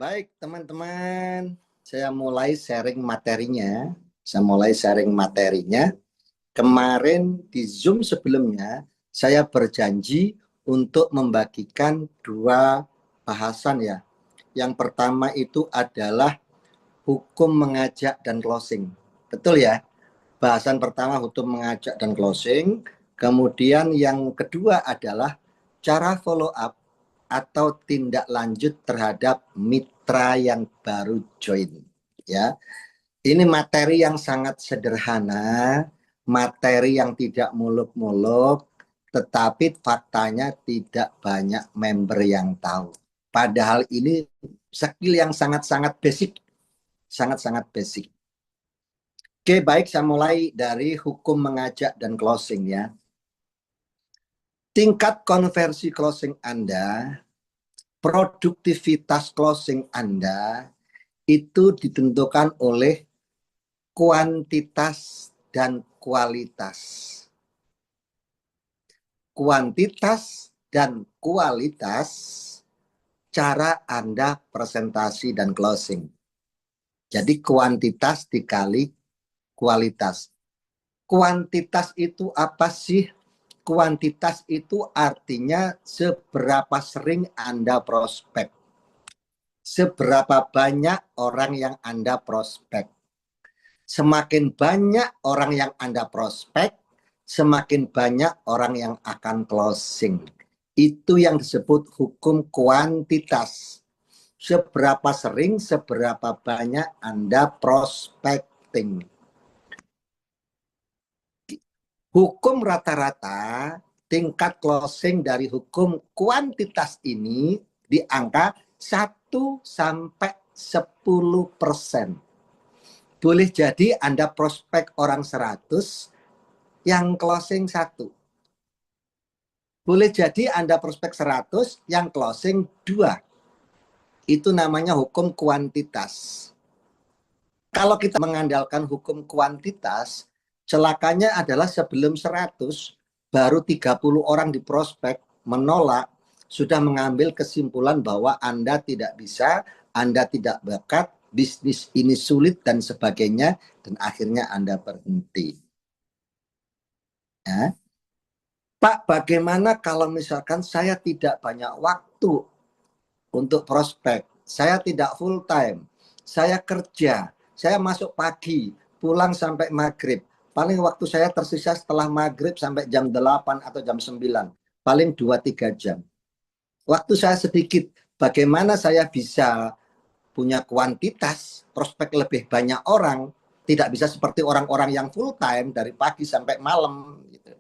Baik, teman-teman, saya mulai sharing materinya. Saya mulai sharing materinya. Kemarin di Zoom sebelumnya, saya berjanji untuk membagikan dua bahasan ya. Yang pertama itu adalah hukum mengajak dan closing. Betul ya? Bahasan pertama hukum mengajak dan closing. Kemudian yang kedua adalah cara follow up atau tindak lanjut terhadap mitra yang baru join. Ya, ini materi yang sangat sederhana, materi yang tidak muluk-muluk, tetapi faktanya tidak banyak member yang tahu. Padahal ini skill yang sangat-sangat basic, sangat-sangat basic. Oke, baik, saya mulai dari hukum mengajak dan closing ya. Tingkat konversi closing Anda, produktivitas closing Anda itu ditentukan oleh kuantitas dan kualitas. Kuantitas dan kualitas cara Anda presentasi dan closing. Jadi kuantitas dikali kualitas. Kuantitas itu apa sih? Kuantitas itu artinya seberapa sering Anda prospek. Seberapa banyak orang yang Anda prospek. Semakin banyak orang yang Anda prospek, semakin banyak orang yang akan closing. Itu yang disebut hukum kuantitas. Seberapa sering, seberapa banyak Anda prospecting. Hukum rata-rata tingkat closing dari hukum kuantitas ini di angka 1 sampai 10%. Boleh jadi Anda prospek orang 100, yang closing 1. Boleh jadi Anda prospek 100, yang closing 2. Itu namanya hukum kuantitas. Kalau kita mengandalkan hukum kuantitas, celakanya adalah sebelum 100, baru 30 orang di prospek menolak, sudah mengambil kesimpulan bahwa Anda tidak bisa, Anda tidak bakat, bisnis ini sulit dan sebagainya, dan akhirnya Anda berhenti. Ya. Pak, bagaimana kalau misalkan saya tidak banyak waktu untuk prospek, saya tidak full time, saya kerja, saya masuk pagi, pulang sampai maghrib, paling waktu saya tersisa setelah maghrib sampai jam 8 atau jam 9, paling 2-3 jam. Waktu saya sedikit, bagaimana saya bisa punya kuantitas, prospek lebih banyak orang, tidak bisa seperti orang-orang yang full time dari pagi sampai malam. Gitu.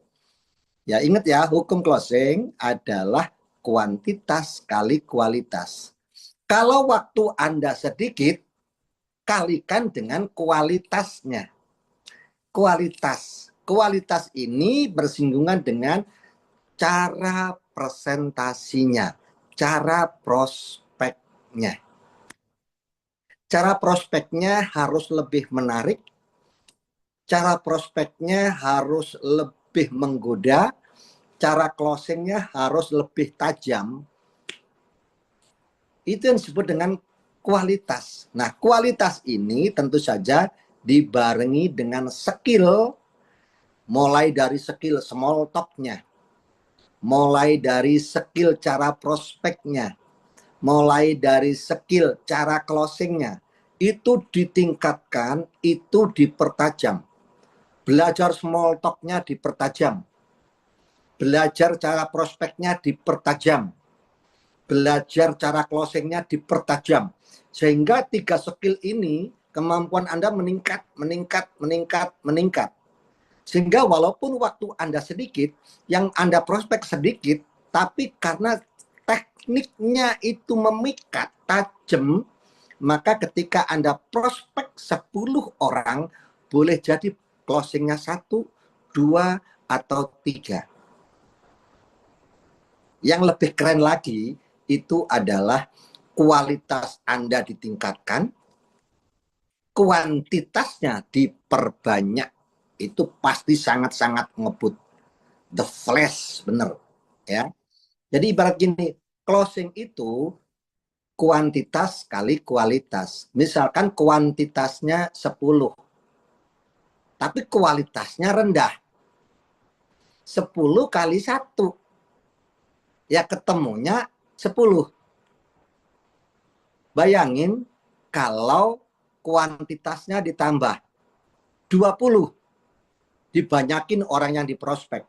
Ya ingat ya, hukum closing adalah kuantitas kali kualitas. Kalau waktu Anda sedikit, kalikan dengan kualitasnya. Kualitas ini bersinggungan dengan cara presentasinya, cara prospeknya. Cara prospeknya harus lebih menarik, cara prospeknya harus lebih menggoda, cara closingnya harus lebih tajam. Itu yang disebut dengan kualitas. Nah, kualitas ini tentu saja dibarengi dengan skill, mulai dari skill small talk-nya, mulai dari skill cara prospeknya, mulai dari skill cara closingnya. Itu ditingkatkan, itu dipertajam. Belajar small talk-nya dipertajam. Belajar cara prospeknya dipertajam. Belajar cara closingnya dipertajam. Sehingga 3 skill ini kemampuan Anda meningkat, meningkat, meningkat, meningkat. Sehingga walaupun waktu Anda sedikit, yang Anda prospek sedikit, tapi karena tekniknya itu memikat, tajam, maka ketika Anda prospek 10 orang, boleh jadi closingnya 1, 2, atau 3. Yang lebih keren lagi, itu adalah kualitas Anda ditingkatkan, kuantitasnya diperbanyak. Itu pasti sangat-sangat ngebut. The flash, bener. Ya. Jadi ibarat gini, closing itu kuantitas kali kualitas. Misalkan kuantitasnya 10, tapi kualitasnya rendah. 10 kali 1, ya ketemunya 10. Bayangin kalau kuantitasnya ditambah 20, dibanyakin orang yang diprospek.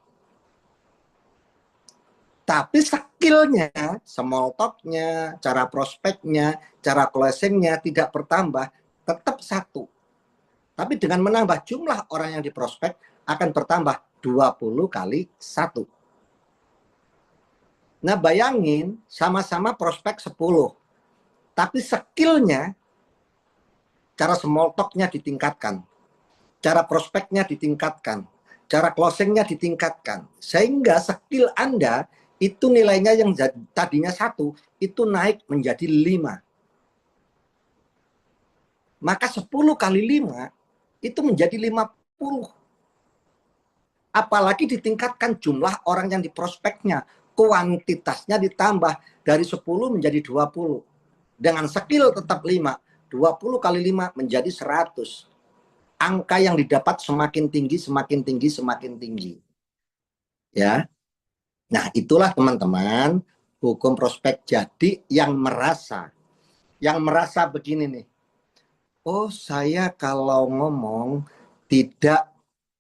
Tapi skillnya, small talk-nya, cara prospeknya, cara closing-nya tidak bertambah, tetap 1. Tapi dengan menambah jumlah orang yang diprospek akan bertambah 20 kali 1. Nah bayangin sama-sama prospek 10. Tapi skillnya, cara small talk-nya ditingkatkan. Cara prospeknya ditingkatkan. Cara closing-nya ditingkatkan. Sehingga skill Anda itu nilainya yang tadinya 1, itu naik menjadi 5. Maka 10 kali 5 itu menjadi 50. Apalagi ditingkatkan jumlah orang yang diprospeknya. Kuantitasnya ditambah dari 10 menjadi 20. Dengan skill tetap 5. 20 kali 5 menjadi 100. Angka yang didapat semakin tinggi, semakin tinggi, semakin tinggi. Ya. Nah, itulah teman-teman hukum prospek. Jadi yang merasa begini nih. Oh, saya kalau ngomong tidak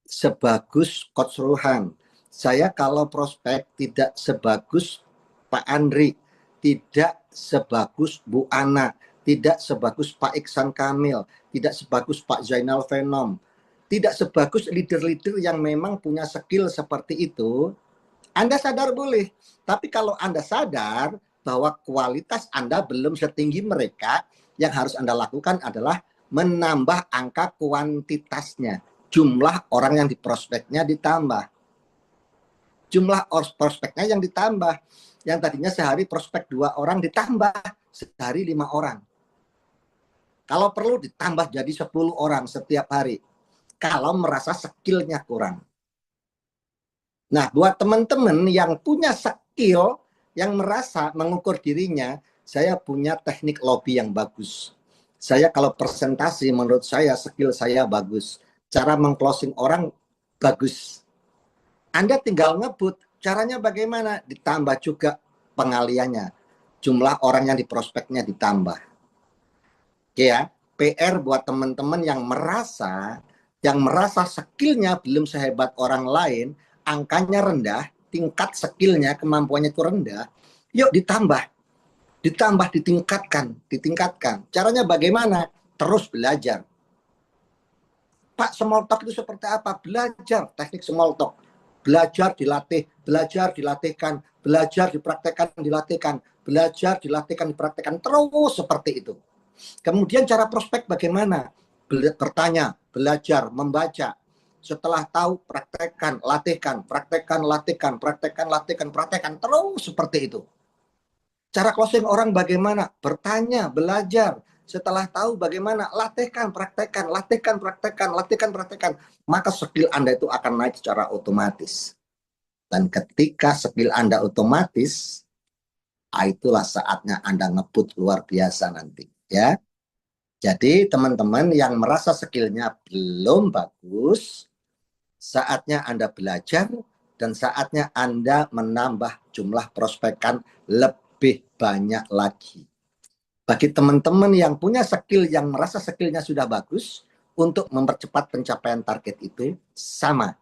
sebagus Coach Ruhan. Saya kalau prospek tidak sebagus Pak Andri, tidak sebagus Bu Ana, tidak sebagus Pak Iksan Kamil, tidak sebagus Pak Zainal Venom, tidak sebagus leader-leader yang memang punya skill seperti itu. Anda sadar boleh, tapi kalau Anda sadar bahwa kualitas Anda belum setinggi mereka, yang harus Anda lakukan adalah menambah angka kuantitasnya. Jumlah orang yang diprospeknya ditambah. Jumlah prospeknya yang ditambah. Yang tadinya sehari prospek 2 orang ditambah sehari 5 orang. Kalau perlu ditambah jadi 10 orang setiap hari. Kalau merasa skillnya kurang. Nah, buat teman-teman yang punya skill, yang merasa mengukur dirinya, saya punya teknik lobby yang bagus. Saya kalau presentasi, menurut saya skill saya bagus. Cara mengclosing orang bagus. Anda tinggal ngebut. Caranya bagaimana? Ditambah juga pengaliannya. Jumlah orang yang diprospeknya ditambah. Oke ya, PR buat teman-teman yang merasa skillnya belum sehebat orang lain, angkanya rendah, tingkat skillnya, kemampuannya itu rendah, yuk ditambah, ditingkatkan. Caranya bagaimana? Terus belajar. Pak, small talk itu seperti apa? Belajar teknik small talk. Belajar dilatih, belajar dilatihkan, belajar dipraktekkan, dilatihkan, belajar dilatihkan, dipraktekkan, terus seperti itu. Kemudian cara prospek bagaimana? Bertanya, belajar, membaca. Setelah tahu, praktekkan, latihkan, praktekkan, latihkan, praktekkan, latihkan, praktekkan, terus seperti itu. Cara closing orang bagaimana? Bertanya, belajar. Setelah tahu bagaimana, latihkan, praktekkan, latihkan, praktekkan, latihkan, praktekkan. Maka skill Anda itu akan naik secara otomatis. Dan ketika skill Anda otomatis, itulah saatnya Anda ngebut luar biasa nanti. Ya. Jadi teman-teman yang merasa skillnya belum bagus, saatnya Anda belajar dan saatnya Anda menambah jumlah prospekan lebih banyak lagi. Bagi teman-teman yang punya skill, yang merasa skillnya sudah bagus, untuk mempercepat pencapaian target itu sama.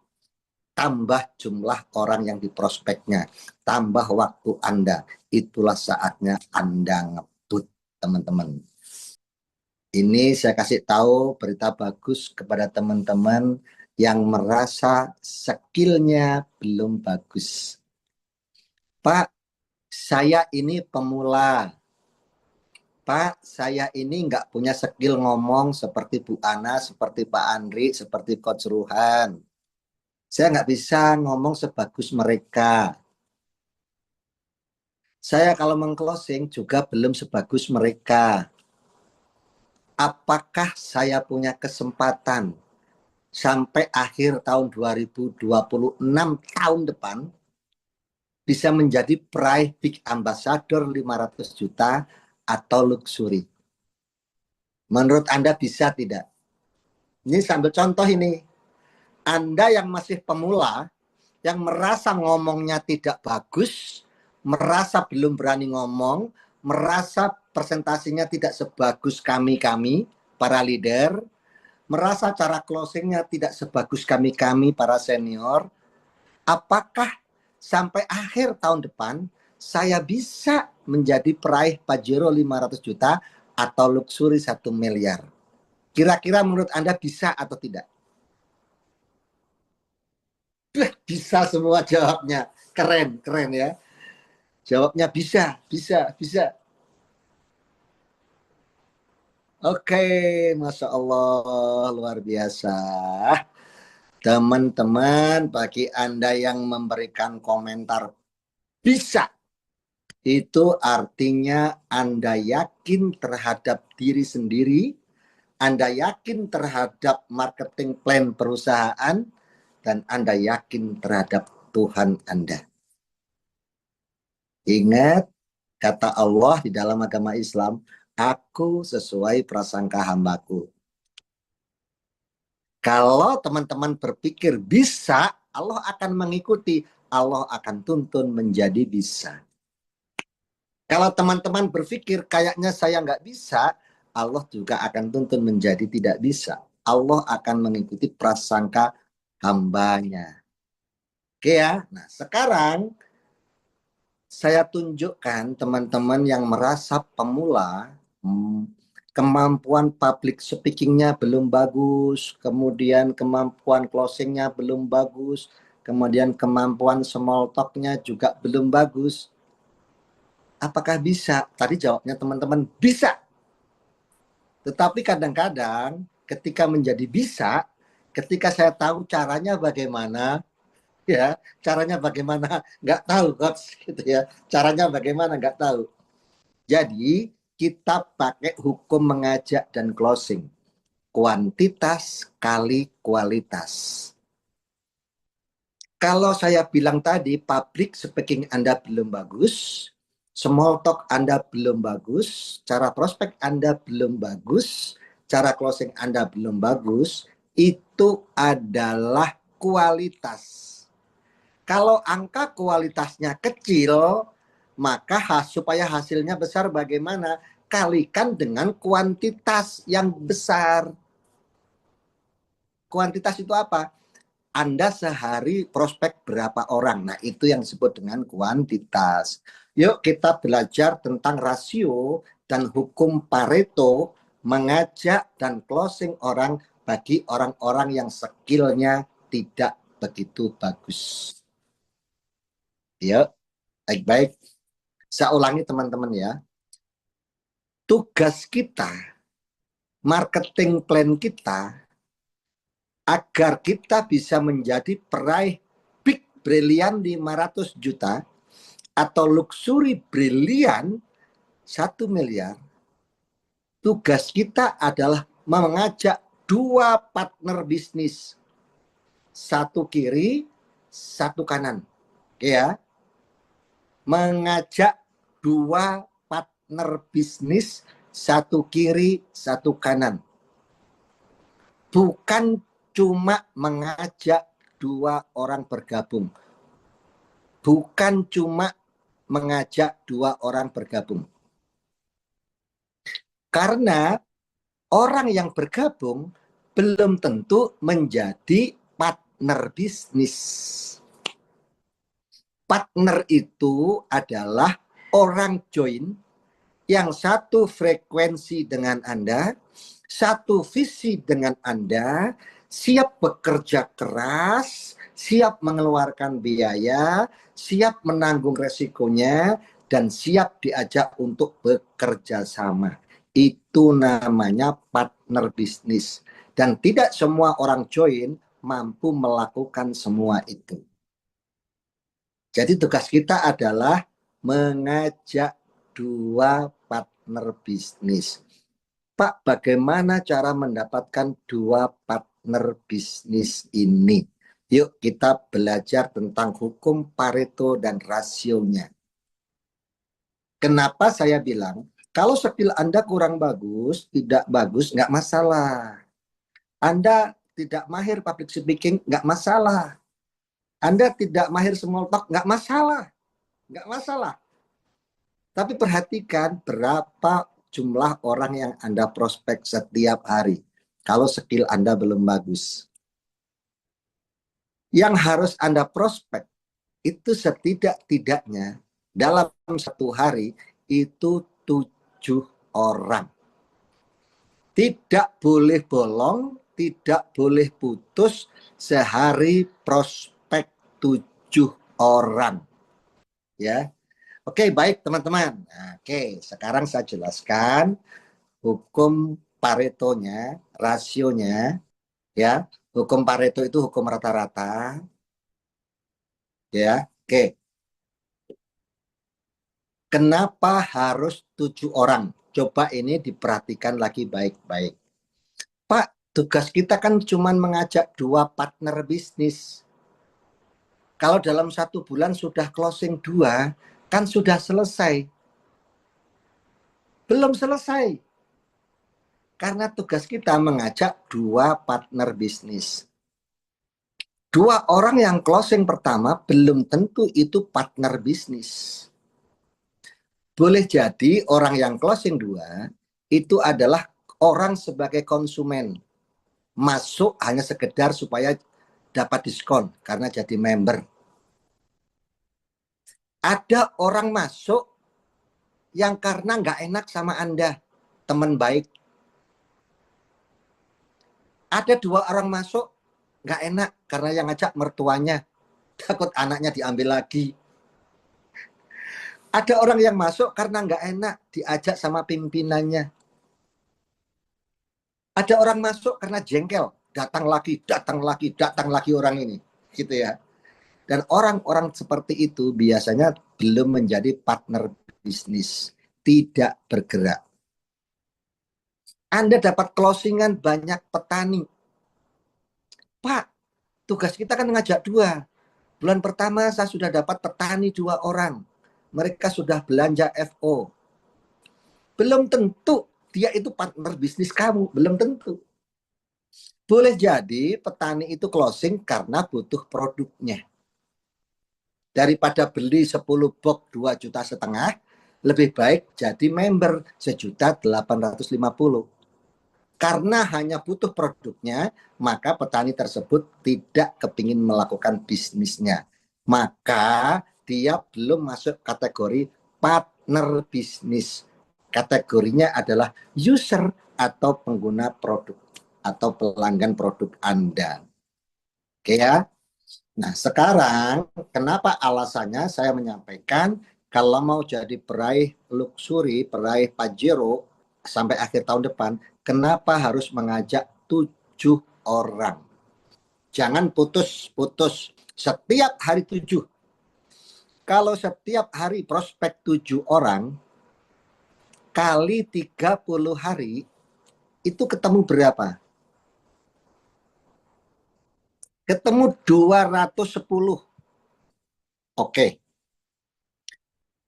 Tambah jumlah orang yang diprospeknya, tambah waktu Anda. Itulah saatnya Anda ngebut, teman-teman. Ini saya kasih tahu berita bagus kepada teman-teman yang merasa skillnya belum bagus. Pak, saya ini pemula. Pak, saya ini nggak punya skill ngomong seperti Bu Ana, seperti Pak Andri, seperti Coach Ruhan. Saya nggak bisa ngomong sebagus mereka. Saya kalau mengclosing juga belum sebagus mereka. Apakah saya punya kesempatan sampai akhir tahun 2026 tahun depan bisa menjadi Pride Big Ambassador 500 juta atau luxury? Menurut Anda bisa tidak? Ini sambil contoh ini. Anda yang masih pemula, yang merasa ngomongnya tidak bagus, merasa belum berani ngomong, merasa presentasinya tidak sebagus kami-kami, para leader, merasa cara closingnya tidak sebagus kami-kami, para senior, apakah sampai akhir tahun depan saya bisa menjadi peraih Pajero 500 juta atau luxury 1 miliar? Kira-kira menurut Anda bisa atau tidak? Bisa semua jawabnya. Keren, keren ya. Jawabnya bisa, bisa, bisa. Oke, Masya Allah, luar biasa. Teman-teman, bagi Anda yang memberikan komentar bisa, itu artinya Anda yakin terhadap diri sendiri, Anda yakin terhadap marketing plan perusahaan, dan Anda yakin terhadap Tuhan Anda. Ingat, kata Allah di dalam agama Islam, aku sesuai prasangka hambaku. Kalau teman-teman berpikir bisa, Allah akan mengikuti. Allah akan tuntun menjadi bisa. Kalau teman-teman berpikir kayaknya saya nggak bisa, Allah juga akan tuntun menjadi tidak bisa. Allah akan mengikuti prasangka hambanya. Oke ya, nah sekarang saya tunjukkan teman-teman yang merasa pemula, kemampuan public speakingnya belum bagus, kemudian kemampuan closingnya belum bagus, kemudian kemampuan small talknya juga belum bagus. Apakah bisa? Tadi jawabnya teman-teman bisa. Tetapi kadang-kadang ketika menjadi bisa, ketika saya tahu caranya bagaimana, ya caranya bagaimana nggak tahu coach gitu ya, caranya bagaimana nggak tahu. Jadi kita pakai hukum mengajak dan closing, kuantitas kali kualitas. Kalau saya bilang tadi public speaking Anda belum bagus, small talk Anda belum bagus, cara prospek Anda belum bagus, cara closing Anda belum bagus, itu adalah kualitas. Kalau angka kualitasnya kecil, maka supaya hasilnya besar bagaimana? Kalikan dengan kuantitas yang besar. Kuantitas itu apa? Anda sehari prospek berapa orang? Nah, itu yang disebut dengan kuantitas. Yuk kita belajar tentang rasio dan hukum Pareto, mengajak dan closing orang bagi orang-orang yang skillnya tidak begitu bagus. Yuk, baik-baik. Saya ulangi teman-teman ya. Tugas kita, marketing plan kita, agar kita bisa menjadi peraih big brilian 500 juta atau luxury brilian 1 miliar, tugas kita adalah mengajak dua partner bisnis. Satu kiri, satu kanan. Ya. Mengajak dua partner bisnis, satu kiri, satu kanan. Bukan cuma mengajak dua orang bergabung. Bukan cuma mengajak dua orang bergabung. Karena orang yang bergabung belum tentu menjadi partner bisnis. Partner itu adalah orang join yang satu frekuensi dengan Anda, satu visi dengan Anda, siap bekerja keras, siap mengeluarkan biaya, siap menanggung resikonya, dan siap diajak untuk bekerja sama. Itu namanya partner bisnis. Dan tidak semua orang join mampu melakukan semua itu. Jadi tugas kita adalah mengajak dua partner bisnis. Pak, bagaimana cara mendapatkan dua partner bisnis ini? Yuk kita belajar tentang hukum Pareto dan rasionya. Kenapa saya bilang Kalau skill Anda kurang bagus, tidak bagus, nggak masalah. Anda tidak mahir public speaking, nggak masalah. Anda tidak mahir small talk, nggak masalah. Nggak masalah. Tapi perhatikan berapa jumlah orang yang Anda prospek setiap hari. Kalau skill Anda belum bagus. Yang harus Anda prospek itu setidak-tidaknya dalam satu hari itu 7 orang. Tidak boleh bolong, tidak boleh putus, sehari prospek 7 orang. Ya. Oke, baik teman-teman. Nah, oke, sekarang saya jelaskan hukum Paretonya, rasionya, ya. Hukum Pareto itu hukum rata-rata, ya. Oke. Kenapa harus 7 orang? Coba ini diperhatikan lagi baik-baik. Pak, tugas kita kan cuma mengajak 2 partner bisnis. Kalau dalam 1 bulan sudah closing 2, kan sudah selesai. Belum selesai. Karena tugas kita mengajak 2 partner bisnis. 2 orang yang closing pertama belum tentu itu partner bisnis. Boleh jadi orang yang closing 2 itu adalah orang sebagai konsumen. Masuk hanya sekedar supaya dapat diskon karena jadi member. Ada orang masuk yang karena nggak enak sama Anda, teman baik. Ada 2 orang masuk nggak enak karena yang ngajak mertuanya, takut anaknya diambil lagi. Ada orang yang masuk karena nggak enak diajak sama pimpinannya. Ada orang masuk karena jengkel, datang lagi orang ini, gitu ya. Dan orang-orang seperti itu biasanya belum menjadi partner bisnis, tidak bergerak. Anda dapat closingan banyak petani. Pak, tugas kita kan ngajak 2. Bulan pertama saya sudah dapat petani 2 orang. Mereka sudah belanja FO. Belum tentu dia itu partner bisnis kamu, belum tentu. Boleh jadi petani itu closing karena butuh produknya. Daripada beli 10 box 2,5 juta, lebih baik jadi member 1.850.000. Karena hanya butuh produknya, maka petani tersebut tidak kepingin melakukan bisnisnya. Maka dia belum masuk kategori partner bisnis. Kategorinya adalah user atau pengguna produk atau pelanggan produk Anda. Oke ya. Nah, sekarang kenapa alasannya saya menyampaikan kalau mau jadi peraih luxury, peraih Pajero sampai akhir tahun depan, kenapa harus mengajak 7 orang? Jangan putus-putus. Setiap hari 7. Kalau setiap hari prospek 7 orang, kali 30 hari, itu ketemu berapa? Ketemu 210. Oke.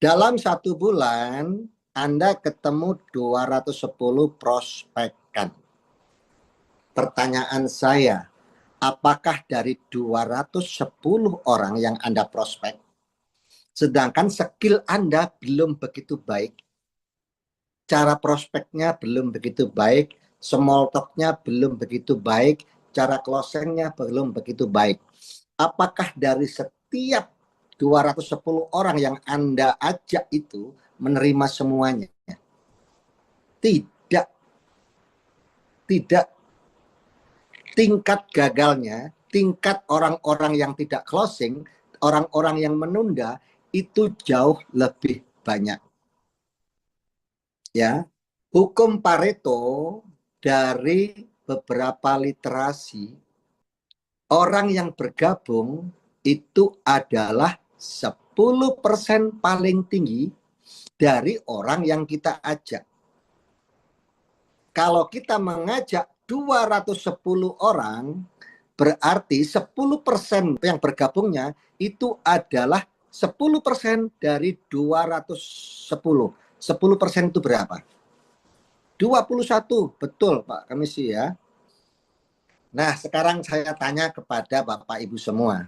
Dalam 1 bulan, Anda ketemu 210 prospekan. Pertanyaan saya, apakah dari 210 orang yang Anda prospek, sedangkan skill Anda belum begitu baik, cara prospeknya belum begitu baik, small talk-nya belum begitu baik, cara closing-nya belum begitu baik. Apakah dari setiap 210 orang yang Anda ajak itu menerima semuanya? Tidak. Tidak. Tingkat gagalnya, tingkat orang-orang yang tidak closing, orang-orang yang menunda, itu jauh lebih banyak. Ya, hukum Pareto dari beberapa literasi, orang yang bergabung itu adalah 10% paling tinggi dari orang yang kita ajak. Kalau kita mengajak 210 orang, berarti 10% yang bergabungnya itu adalah 10% dari 210. 10% itu berapa? 21, betul Pak Kamisi ya. Nah, sekarang saya tanya kepada Bapak Ibu semua.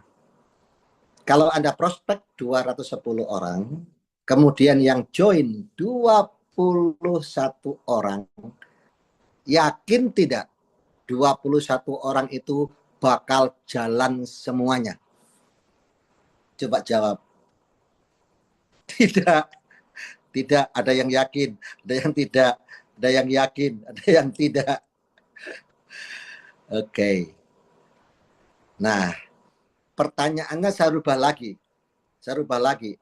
Kalau Anda prospek 210 orang, kemudian yang join 21 orang, yakin tidak 21 orang itu bakal jalan semuanya? Coba jawab. Tidak, tidak. Ada yang yakin, ada yang tidak, ada yang yakin, ada yang tidak. Oke. Nah, pertanyaannya saya rubah lagi. Saya rubah lagi.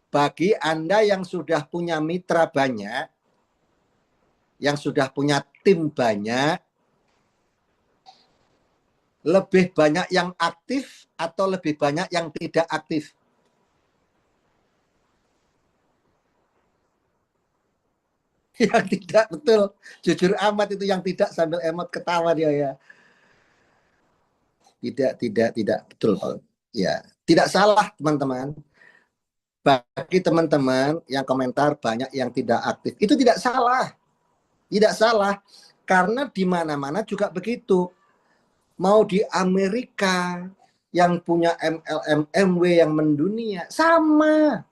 Bagi Anda yang sudah punya mitra banyak, yang sudah punya tim banyak, lebih banyak yang aktif atau lebih banyak yang tidak aktif? Yang tidak, betul. Jujur amat itu yang tidak, sambil emot ketawa dia ya. Tidak. Betul. Ya, tidak salah teman-teman. Bagi teman-teman yang komentar banyak yang tidak aktif, itu tidak salah. Tidak salah. Karena di mana-mana juga begitu. Mau di Amerika yang punya MLM, MW yang mendunia, sama.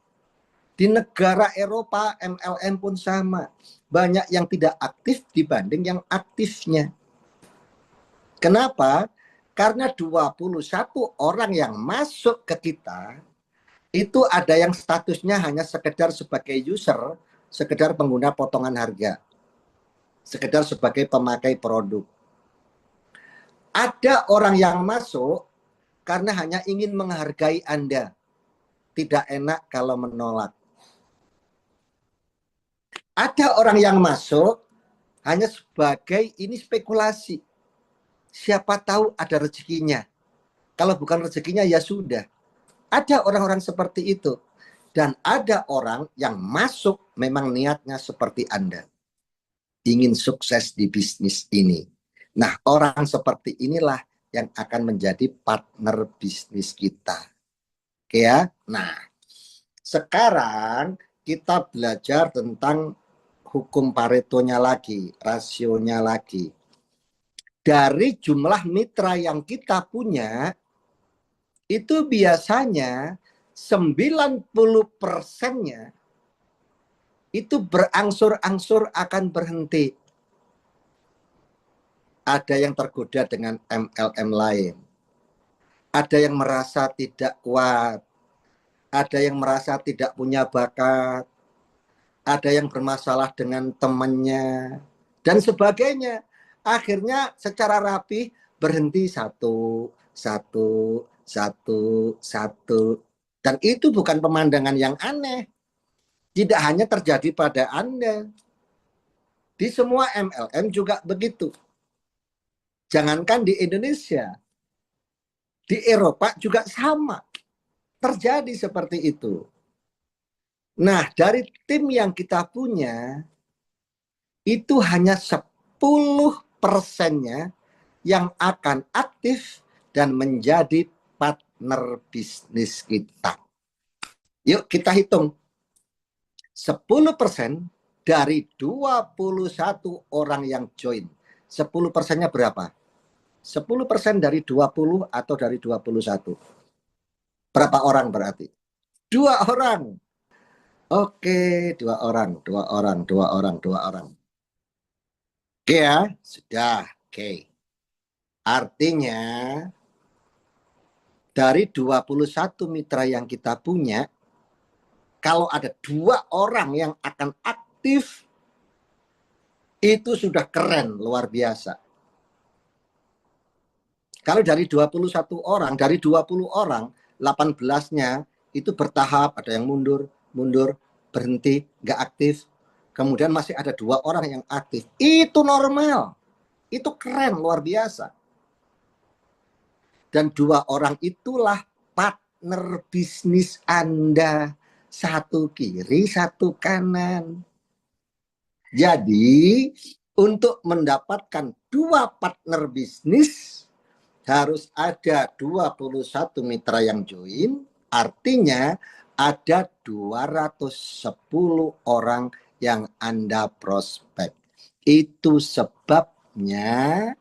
Di negara Eropa MLM pun sama. Banyak yang tidak aktif dibanding yang aktifnya. Kenapa? Karena 21 orang yang masuk ke kita, itu ada yang statusnya hanya sekedar sebagai user, sekedar pengguna potongan harga, sekedar sebagai pemakai produk. Ada orang yang masuk karena hanya ingin menghargai Anda. Tidak enak kalau menolak. Ada orang yang masuk hanya sebagai ini spekulasi. Siapa tahu ada rezekinya. Kalau bukan rezekinya ya sudah. Ada orang-orang seperti itu. Dan ada orang yang masuk memang niatnya seperti Anda. Ingin sukses di bisnis ini. Nah, orang seperti inilah yang akan menjadi partner bisnis kita. Oke ya? Nah, sekarang kita belajar tentang hukum Paretonya lagi, rasionya lagi. Dari jumlah mitra yang kita punya, itu biasanya 90%-nya itu berangsur-angsur akan berhenti. Ada yang tergoda dengan MLM lain. Ada yang merasa tidak kuat. Ada yang merasa tidak punya bakat. Ada yang bermasalah dengan temannya. Dan sebagainya. Akhirnya secara rapi berhenti satu. Dan itu bukan pemandangan yang aneh. Tidak hanya terjadi pada Anda. Di semua MLM juga begitu. Jangankan di Indonesia. Di Eropa juga sama. Terjadi seperti itu. Nah, dari tim yang kita punya, itu hanya 10%-nya yang akan aktif dan menjadi partner bisnis kita. Yuk kita hitung. 10% dari 21 orang yang join. 10%-nya berapa? 10% dari 20 atau dari 21? Berapa orang berarti? 2 orang. Oke, 2 orang. Oke ya, sudah. Oke. Artinya dari 21 mitra yang kita punya, kalau ada 2 orang yang akan aktif, itu sudah keren, luar biasa. Kalau dari 21 orang, dari 20 orang, 18-nya itu bertahap, ada yang mundur, berhenti, nggak aktif. Kemudian masih ada 2 orang yang aktif. Itu normal. Itu keren, luar biasa. Dan 2 orang itulah partner bisnis Anda. Satu kiri, satu kanan. Jadi, untuk mendapatkan 2 partner bisnis, harus ada 21 mitra yang join. Artinya ada 210 orang yang Anda prospek. Itu sebabnya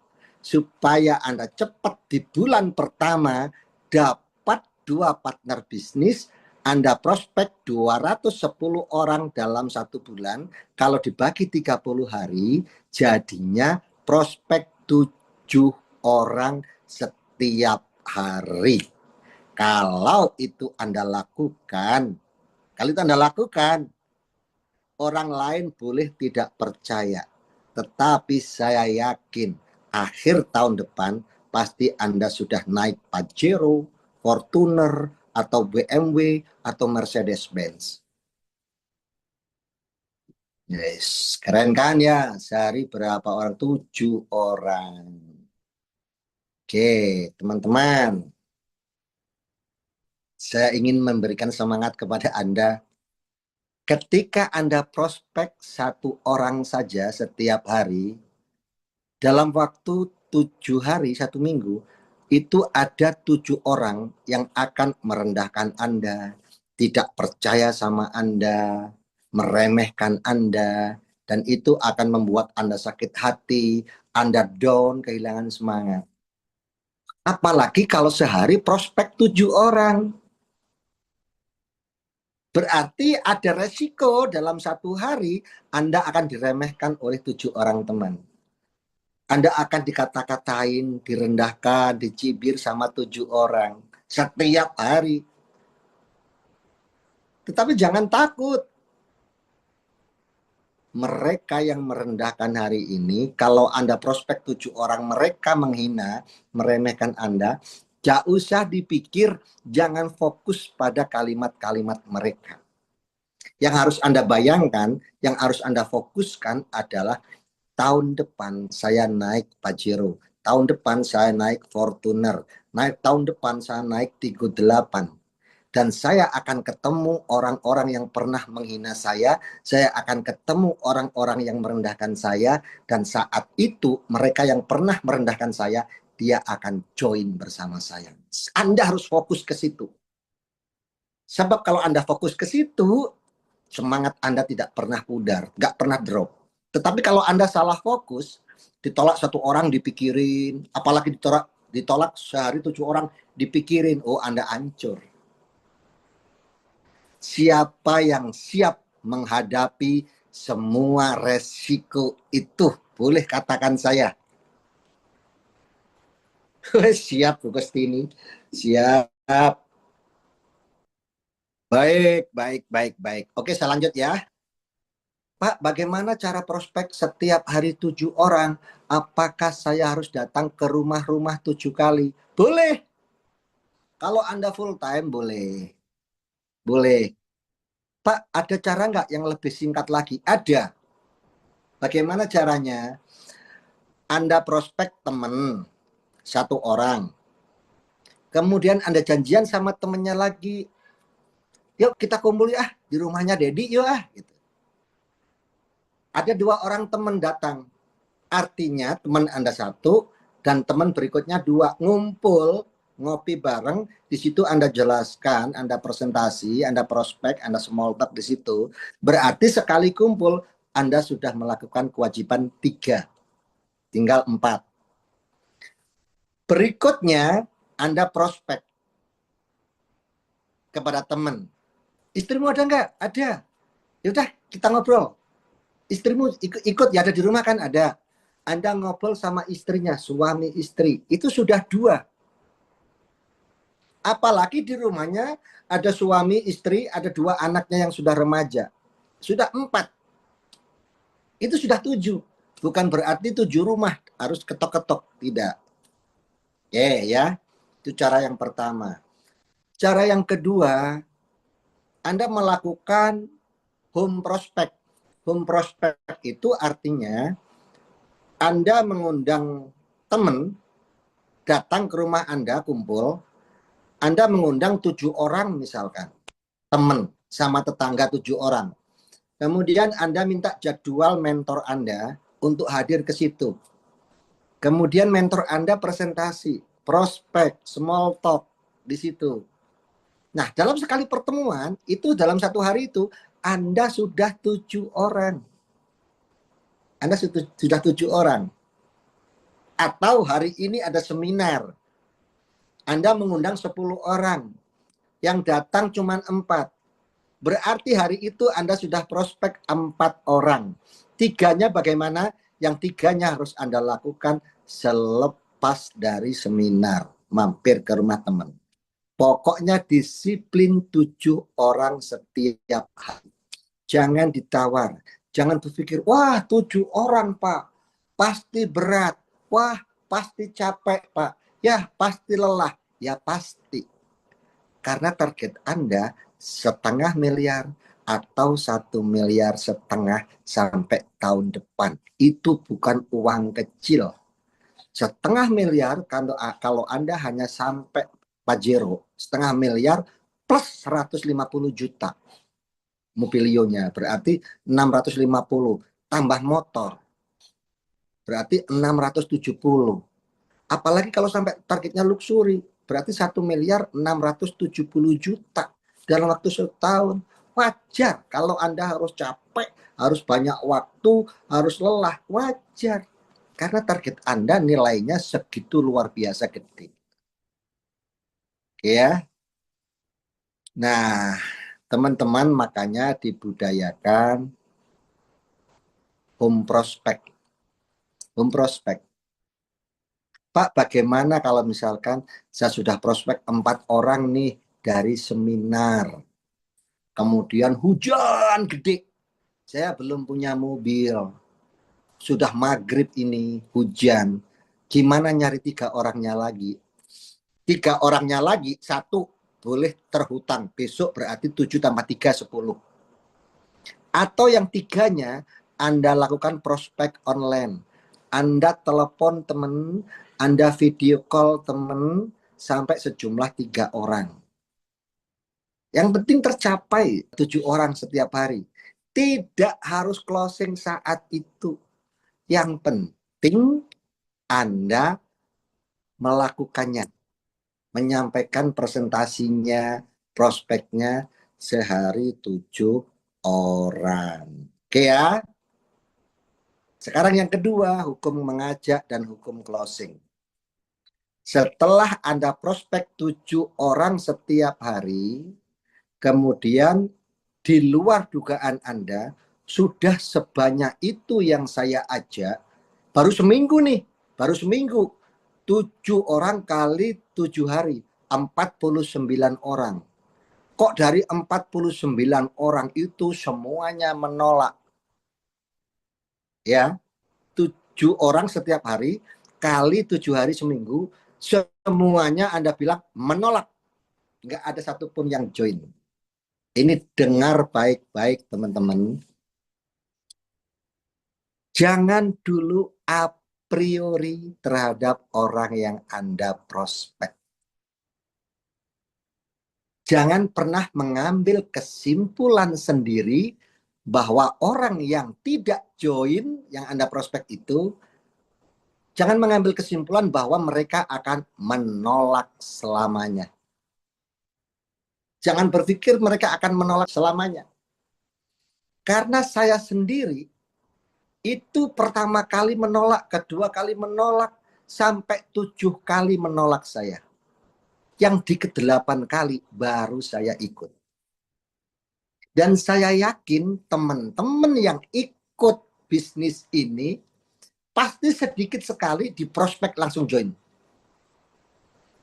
supaya Anda cepat di bulan pertama dapat 2 partner bisnis, Anda prospek 210 orang dalam 1 bulan. Kalau dibagi 30 hari, jadinya prospek 7 orang setiap hari. Kalau itu Anda lakukan, orang lain boleh tidak percaya. Tetapi saya yakin akhir tahun depan pasti Anda sudah naik Pajero, Fortuner, atau BMW, atau Mercedes-Benz. Yes, keren kan ya? Sehari berapa orang? 7 orang. Oke, teman-teman. Saya ingin memberikan semangat kepada Anda. Ketika Anda prospek 1 orang saja setiap hari, dalam waktu 7 hari, 1 minggu, itu ada 7 orang yang akan merendahkan Anda, tidak percaya sama Anda, meremehkan Anda, dan itu akan membuat Anda sakit hati, Anda down, kehilangan semangat. Apalagi kalau sehari prospek 7 orang. Berarti ada resiko dalam 1 hari Anda akan diremehkan oleh 7 orang teman. Anda akan dikata-katain, direndahkan, dicibir sama 7 orang setiap hari. Tetapi jangan takut. Mereka yang merendahkan hari ini, kalau Anda prospek 7 orang, mereka menghina, meremehkan Anda, gak usah dipikir, jangan fokus pada kalimat-kalimat mereka. Yang harus Anda bayangkan, yang harus Anda fokuskan adalah tahun depan saya naik Pajero, tahun depan saya naik Fortuner, tahun depan saya naik Tigo 8. Dan saya akan ketemu orang-orang yang pernah menghina saya akan ketemu orang-orang yang merendahkan saya, dan saat itu mereka yang pernah merendahkan saya, dia akan join bersama saya. Anda harus fokus ke situ. Sebab kalau Anda fokus ke situ, semangat Anda tidak pernah pudar, nggak pernah drop. Tetapi kalau Anda salah fokus, ditolak 1 orang dipikirin, apalagi ditolak sehari 7 orang dipikirin, oh Anda hancur. Siapa yang siap menghadapi semua resiko itu? Boleh katakan saya. Siap, Bu Kustini. Siap. Baik. Oke, saya lanjut ya. Pak, bagaimana cara prospek setiap hari 7 orang? Apakah saya harus datang ke rumah-rumah 7 kali? Boleh. Kalau Anda full time, boleh. Boleh. Pak, ada cara nggak yang lebih singkat lagi? Ada. Bagaimana caranya? Anda prospek teman 1 orang. Kemudian Anda janjian sama temennya lagi. Yuk kita kumpul ya di rumahnya Dedi yuk ah. Gitu. Ada 2 orang teman datang. Artinya teman Anda 1 dan teman berikutnya 2 ngumpul, ngopi bareng. Di situ Anda jelaskan, Anda presentasi, Anda prospek, Anda small talk di situ. Berarti sekali kumpul Anda sudah melakukan kewajiban 3. Tinggal 4. Berikutnya Anda prospek kepada teman. Istrimu ada nggak? Ada. Yaudah kita ngobrol. Istrimu ikut ya, ada di rumah kan? Ada. Anda ngobrol sama istrinya, suami istri. Itu sudah 2. Apalagi di rumahnya ada suami istri, ada 2 anaknya yang sudah remaja. Sudah 4. Itu sudah 7. Bukan berarti 7 rumah harus ketok-ketok. Tidak. Oke ya. Itu cara yang pertama. Cara yang kedua, Anda melakukan home prospect. Home prospect itu artinya Anda mengundang teman datang ke rumah Anda kumpul. Anda mengundang 7 orang misalkan. Teman sama tetangga 7 orang. Kemudian Anda minta jadwal mentor Anda untuk hadir ke situ. Kemudian mentor Anda presentasi, prospek, small talk di situ. Nah, dalam sekali pertemuan, itu dalam satu hari itu, Anda sudah 7 orang. Anda sudah 7 orang. Atau hari ini ada seminar, Anda mengundang 10 orang, yang datang cuma 4. Berarti hari itu Anda sudah prospek 4 orang. 3-nya bagaimana? Yang 3-nya harus Anda lakukan selepas dari seminar. Mampir ke rumah teman. Pokoknya disiplin 7 orang setiap hari. Jangan ditawar. Jangan berpikir, wah 7 orang Pak. Pasti berat. Wah pasti capek Pak. Ya pasti lelah. Ya pasti. Karena target Anda 500 000 000 atau 1,5 miliar sampai tahun depan. Itu bukan uang kecil. 500 000 000 kalau Anda hanya sampai Pajero 500 000 000 plus 150 juta mobilionya, berarti 650 tambah motor, berarti 670. Apalagi kalau sampai targetnya luxury, berarti 1,670 000 000 dalam waktu setahun. Wajar kalau Anda harus capek, harus banyak waktu, harus lelah, wajar. Karena target Anda nilainya segitu luar biasa gede. Ya. Nah, teman-teman, makanya dibudayakan home prospect. Home prospect. Pak, bagaimana kalau misalkan saya sudah prospek 4 orang nih dari seminar, kemudian hujan gede, saya belum punya mobil, sudah maghrib ini hujan, gimana nyari 3 orangnya lagi? 3 orangnya lagi, 1 boleh terhutang, besok berarti 7 tambah 3, 10. Atau yang 3-nya, Anda lakukan prospek online. Anda telepon teman, Anda video call teman, sampai sejumlah 3 orang. Yang penting tercapai 7 orang setiap hari. Tidak harus closing saat itu. Yang penting Anda melakukannya. Menyampaikan presentasinya, prospeknya sehari 7 orang. Oke ya? Sekarang yang kedua, hukum mengajak dan hukum closing. Setelah Anda prospek 7 orang setiap hari, kemudian di luar dugaan Anda, sudah sebanyak itu yang saya ajak, baru seminggu nih, baru seminggu. 7 orang kali 7 hari, 49 orang. Kok dari 49 orang itu semuanya menolak? Ya, 7 orang setiap hari kali 7 hari seminggu, semuanya Anda bilang menolak. Nggak ada satupun yang join. Ini dengar baik-baik teman-teman. Jangan dulu a priori terhadap orang yang Anda prospek. Jangan pernah mengambil kesimpulan sendiri bahwa orang yang tidak join yang Anda prospek itu, jangan mengambil kesimpulan bahwa mereka akan menolak selamanya. Jangan berpikir mereka akan menolak selamanya. Karena saya sendiri itu pertama kali menolak, kedua kali menolak, sampai 7 kali menolak saya. Yang di ke-8 kali baru saya ikut. Dan saya yakin teman-teman yang ikut bisnis ini pasti sedikit sekali di prospek langsung join.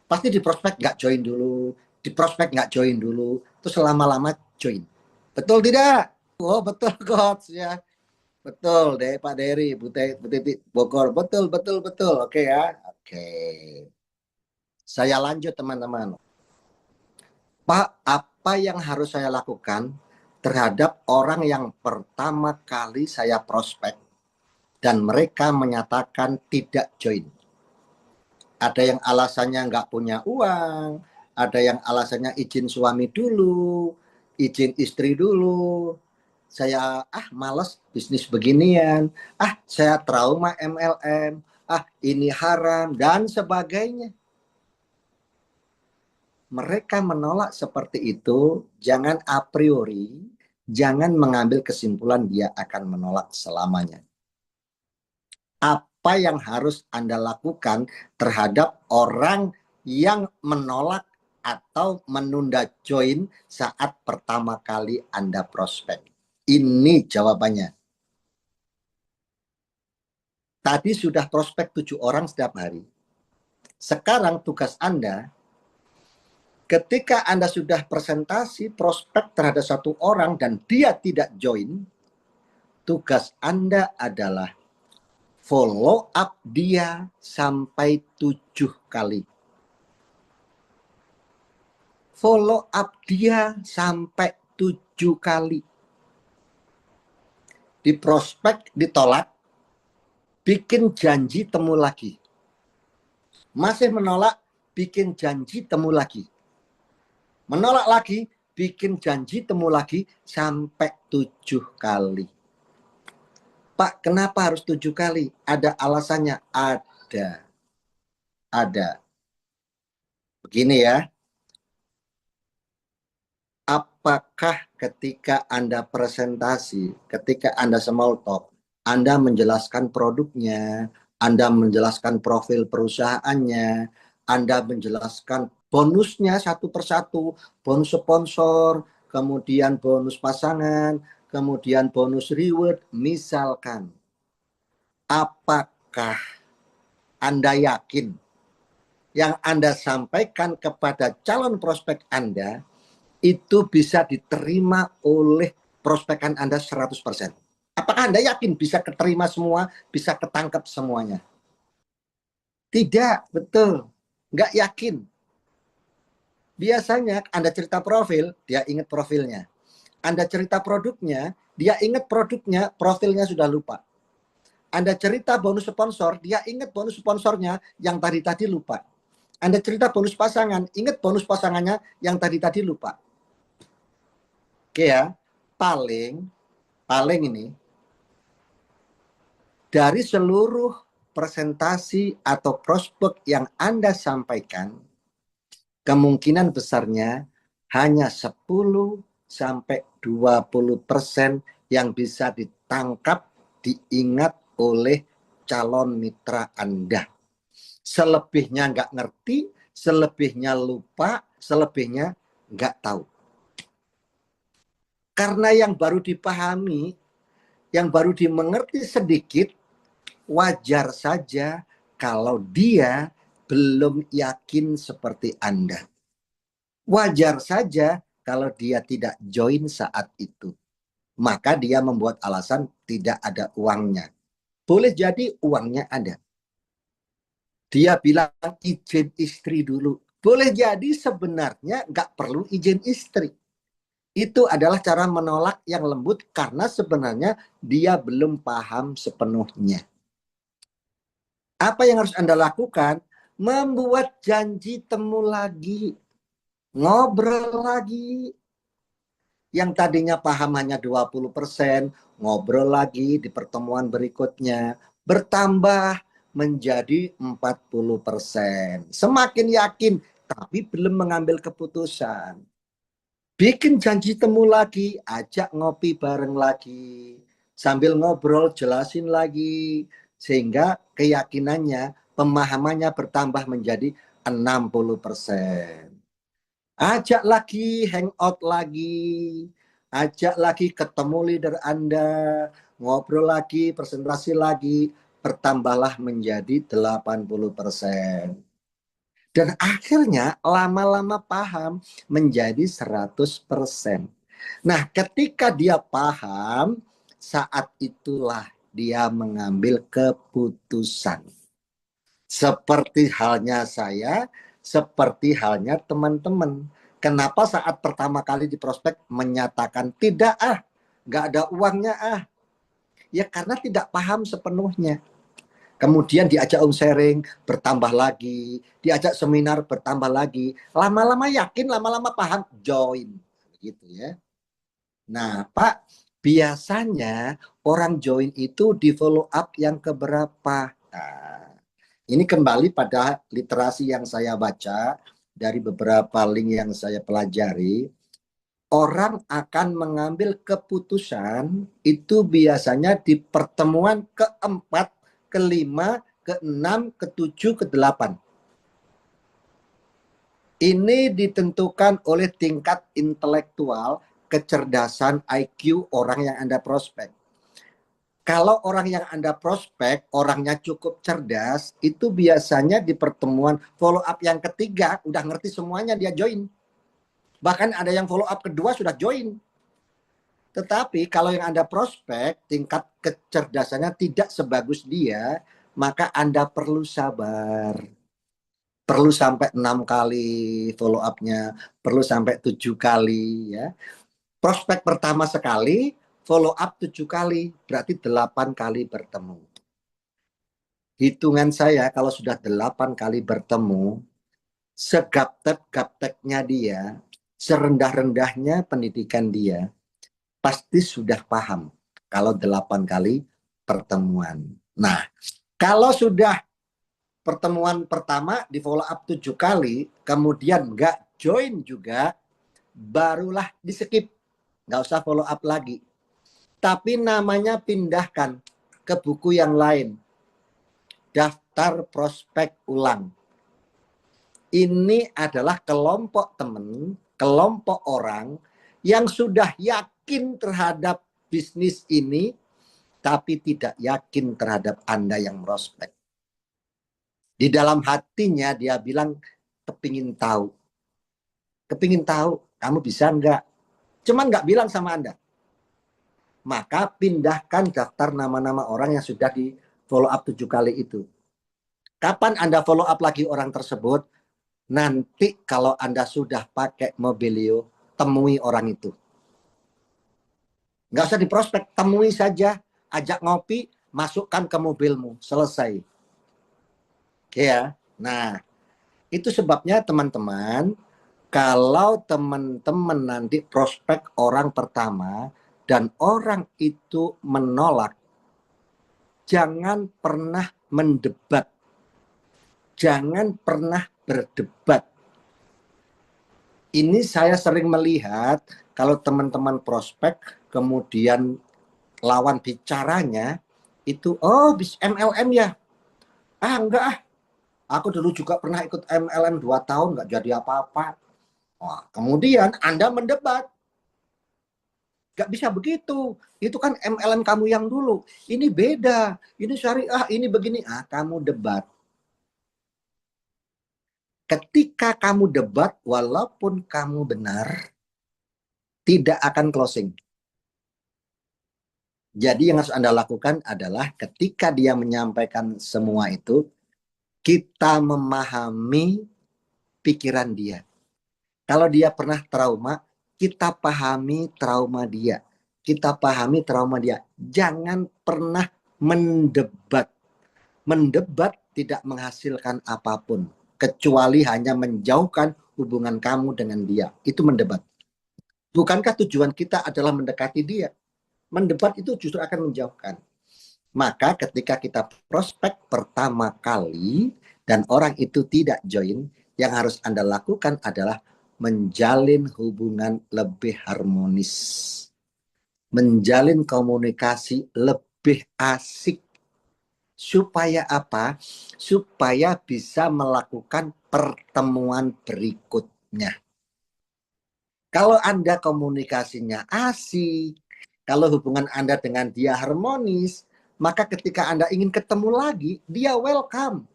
Pasti di prospek nggak join dulu, di prospek nggak join dulu, terus lama-lama join. Betul tidak? Oh betul coach ya. Betul deh Pak Dery, Bu Titi Bogor. Betul, betul, betul. Oke ya. Oke. Saya lanjut teman-teman. Pak, apa yang harus saya lakukan terhadap orang yang pertama kali saya prospek dan mereka menyatakan tidak join? Ada yang alasannya nggak punya uang, ada yang alasannya izin suami dulu, izin istri dulu. Saya malas bisnis beginian, saya trauma MLM, ini haram dan sebagainya. mereka menolak seperti itu, jangan a priori, jangan mengambil kesimpulan dia akan menolak selamanya. Apa yang harus Anda lakukan terhadap orang yang menolak atau menunda join saat pertama kali Anda prospek? Ini jawabannya. Tadi sudah prospek 7 orang setiap hari. Sekarang tugas Anda, ketika Anda sudah presentasi prospek terhadap satu orang dan dia tidak join, tugas Anda adalah follow up dia sampai 7 kali. Follow up dia sampai 7 kali. Di prospek ditolak, bikin janji temu lagi. Masih menolak, bikin janji temu lagi. Menolak lagi, bikin janji temu lagi sampai 7 kali. Pak, kenapa harus 7 kali? Ada alasannya? Ada. Begini ya. Apakah ketika Anda presentasi, ketika Anda small talk, Anda menjelaskan produknya, Anda menjelaskan profil perusahaannya, Anda menjelaskan bonusnya satu persatu, bonus sponsor, kemudian bonus pasangan, kemudian bonus reward, misalkan. Apakah Anda yakin yang Anda sampaikan kepada calon prospek Anda itu bisa diterima oleh prospekan Anda 100%? Apakah Anda yakin bisa keterima semua, bisa ketangkep semuanya? Tidak, betul. Nggak yakin. Biasanya Anda cerita profil, dia ingat profilnya. Anda cerita produknya, dia ingat produknya, profilnya sudah lupa. Anda cerita bonus sponsor, dia ingat bonus sponsornya, yang tadi-tadi lupa. Anda cerita bonus pasangan, ingat bonus pasangannya, yang tadi-tadi lupa. Oke ya, paling ini, dari seluruh presentasi atau prospek yang Anda sampaikan, kemungkinan besarnya hanya 10-20% yang bisa ditangkap, diingat oleh calon mitra Anda. Selebihnya nggak ngerti, selebihnya lupa, selebihnya nggak tahu. Karena yang baru dipahami, yang baru dimengerti sedikit, wajar saja kalau dia belum yakin seperti Anda. Wajar saja kalau dia tidak join saat itu. Maka dia membuat alasan tidak ada uangnya. Boleh jadi uangnya ada. Dia bilang izin istri dulu. Boleh jadi sebenarnya nggak perlu izin istri. Itu adalah cara menolak yang lembut karena sebenarnya dia belum paham sepenuhnya. Apa yang harus Anda lakukan? Membuat janji temu lagi. Ngobrol lagi. Yang tadinya paham hanya 20%, ngobrol lagi di pertemuan berikutnya. Bertambah menjadi 40%. Semakin yakin, tapi belum mengambil keputusan. Bikin janji temu lagi, ajak ngopi bareng lagi. Sambil ngobrol, jelasin lagi. Sehingga keyakinannya, pemahamannya bertambah menjadi 60%. Ajak lagi, hangout lagi. Ajak lagi ketemu leader Anda. Ngobrol lagi, presentasi lagi. Bertambahlah menjadi 80%. Dan akhirnya lama-lama paham menjadi 100%. Nah, ketika dia paham, saat itulah dia mengambil keputusan. Seperti halnya saya, seperti halnya teman-teman. Kenapa saat pertama kali di prospek menyatakan tidak nggak ada uangnya Ya karena tidak paham sepenuhnya. Kemudian diajak sharing, bertambah lagi. Diajak seminar, bertambah lagi. Lama-lama yakin, lama-lama paham, join. Gitu ya. Nah, Pak, biasanya orang join itu di follow up yang keberapa? Nah, ini kembali pada literasi yang saya baca. dari beberapa link yang saya pelajari, orang akan mengambil keputusan itu biasanya di pertemuan keempat, kelima, keenam, ketujuh, kedelapan. Ini ditentukan oleh tingkat intelektual, kecerdasan, IQ orang yang Anda prospek. Kalau orang yang Anda prospek, orangnya cukup cerdas, itu biasanya di pertemuan follow up yang ketiga, udah ngerti semuanya, dia join. Bahkan ada yang follow up kedua sudah join. Tetapi kalau yang Anda prospek, tingkat kecerdasannya tidak sebagus dia, maka Anda perlu sabar. Perlu sampai 6 kali follow up-nya, perlu sampai 7 kali. Ya. Prospek pertama sekali, follow up 7 kali, berarti 8 kali bertemu. Hitungan saya kalau sudah 8 kali bertemu, segaptek-gapteknya dia, serendah-rendahnya pendidikan dia, pasti sudah paham kalau 8 kali pertemuan. Nah, kalau sudah pertemuan pertama di follow up 7 kali, kemudian nggak join juga, barulah di skip. Nggak usah follow up lagi. Tapi namanya pindahkan ke buku yang lain. Daftar prospek ulang. Ini adalah kelompok teman, kelompok orang yang sudah yakin terhadap bisnis ini, tapi tidak yakin terhadap Anda yang prospek. Di dalam hatinya dia bilang, kepingin tahu. Kepingin tahu, kamu bisa enggak? Cuman nggak bilang sama Anda. Maka pindahkan daftar nama-nama orang yang sudah di follow up 7 kali itu. Kapan Anda follow up lagi orang tersebut? Nanti kalau Anda sudah pakai Mobilio, temui orang itu. Nggak usah diprospek, temui saja, ajak ngopi, masukkan ke mobilmu, selesai. Ya, nah itu sebabnya teman-teman, kalau teman-teman nanti prospek orang pertama dan orang itu menolak, jangan pernah mendebat, jangan pernah berdebat. Ini saya sering melihat kalau teman-teman prospek kemudian lawan bicaranya itu, oh MLM ya, enggak ah, aku dulu juga pernah ikut MLM 2 tahun nggak jadi apa-apa. Wah, kemudian Anda mendebat, nggak bisa begitu, itu kan MLM kamu yang dulu, ini beda, ini syariah, ini begini. Kamu debat. Ketika kamu debat, walaupun kamu benar, tidak akan closing. Jadi yang harus Anda lakukan adalah ketika dia menyampaikan semua itu, kita memahami pikiran dia. Kalau dia pernah trauma, kita pahami trauma dia. Kita pahami trauma dia. Jangan pernah mendebat. Mendebat tidak menghasilkan apapun, kecuali hanya menjauhkan hubungan kamu dengan dia. Itu mendebat. Bukankah tujuan kita adalah mendekati dia? Mendebat itu justru akan menjauhkan. Maka ketika kita prospek pertama kali dan orang itu tidak join, yang harus Anda lakukan adalah menjalin hubungan lebih harmonis. Menjalin komunikasi lebih asik. Supaya apa? Supaya bisa melakukan pertemuan berikutnya. Kalau Anda komunikasinya asik, kalau hubungan Anda dengan dia harmonis, maka ketika Anda ingin ketemu lagi, dia welcome.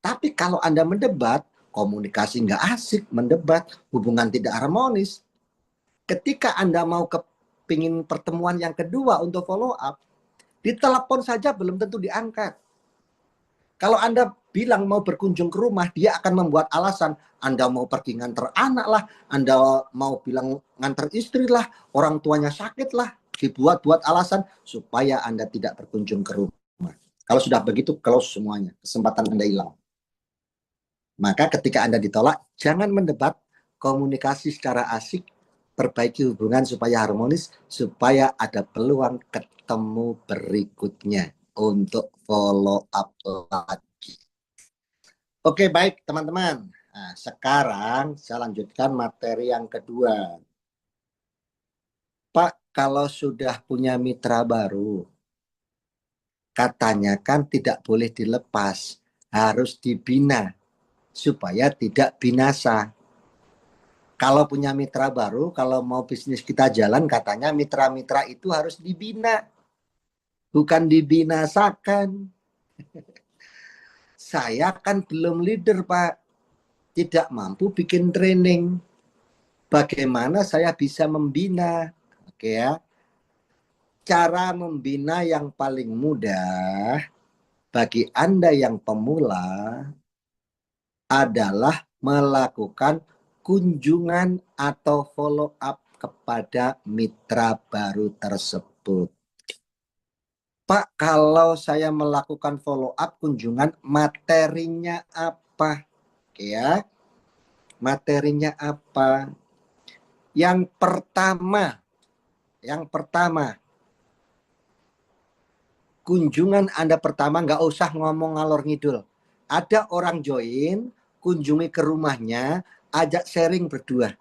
Tapi kalau Anda mendebat, komunikasi nggak asik, mendebat, hubungan tidak harmonis. Ketika Anda mau kepingin pertemuan yang kedua untuk follow up, ditelepon saja belum tentu diangkat. Kalau Anda bilang mau berkunjung ke rumah, dia akan membuat alasan. Anda mau pergi nganter anak lah, Anda mau bilang nganter istri lah, orang tuanya sakit lah. Dibuat-buat alasan supaya Anda tidak berkunjung ke rumah. Kalau sudah begitu, close semuanya. Kesempatan Anda hilang. Maka ketika Anda ditolak, jangan mendebat, komunikasi secara asik, perbaiki hubungan supaya harmonis, supaya ada peluang ketemu berikutnya untuk follow up lagi. Oke, baik teman-teman. Nah, sekarang saya lanjutkan materi yang kedua. Pak, kalau sudah punya mitra baru, katanya kan tidak boleh dilepas, harus dibina supaya tidak binasa. Kalau punya mitra baru, kalau mau bisnis kita jalan, katanya mitra-mitra itu harus dibina, bukan dibinasakan. Saya kan belum leader, Pak. Tidak mampu bikin training. Bagaimana saya bisa membina? Oke ya. Cara membina yang paling mudah bagi Anda yang pemula adalah melakukan kunjungan atau follow up kepada mitra baru tersebut. Pak, kalau saya melakukan follow up kunjungan, materinya apa? Oke ya, materinya apa? Yang pertama, kunjungan Anda pertama nggak usah ngomong ngalor ngidul. Ada orang join, kunjungi ke rumahnya, ajak sharing berdua.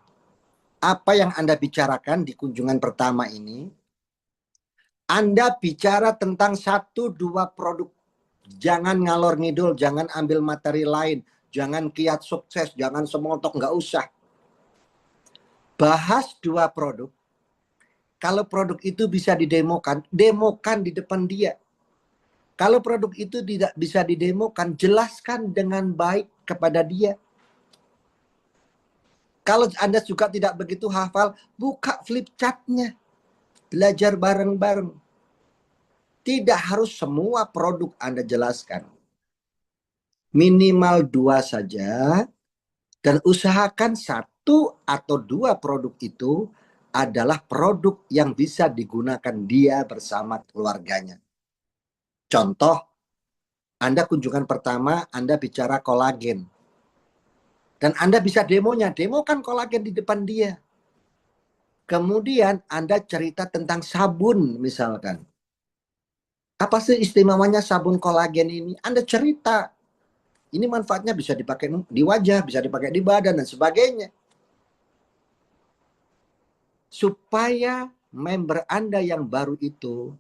Apa yang Anda bicarakan di kunjungan pertama ini? Anda bicara tentang 1-2 produk. Jangan ngalor ngidul, jangan ambil materi lain, jangan kiat sukses, jangan semotok, nggak usah. Bahas 2 produk. Kalau produk itu bisa didemokan, demokan di depan dia. Kalau produk itu tidak bisa didemokan, jelaskan dengan baik kepada dia. Kalau Anda juga tidak begitu hafal, buka flip chartnya. Belajar bareng-bareng. Tidak harus semua produk Anda jelaskan. Minimal 2 saja. Dan usahakan 1-2 produk itu adalah produk yang bisa digunakan dia bersama keluarganya. Contoh, Anda kunjungan pertama, Anda bicara kolagen. Dan Anda bisa demonya, demokan kolagen di depan dia. Kemudian Anda cerita tentang sabun misalkan. Apa sih istimewanya sabun kolagen ini? Anda cerita. Ini manfaatnya bisa dipakai di wajah, bisa dipakai di badan, dan sebagainya. Supaya member Anda yang baru itu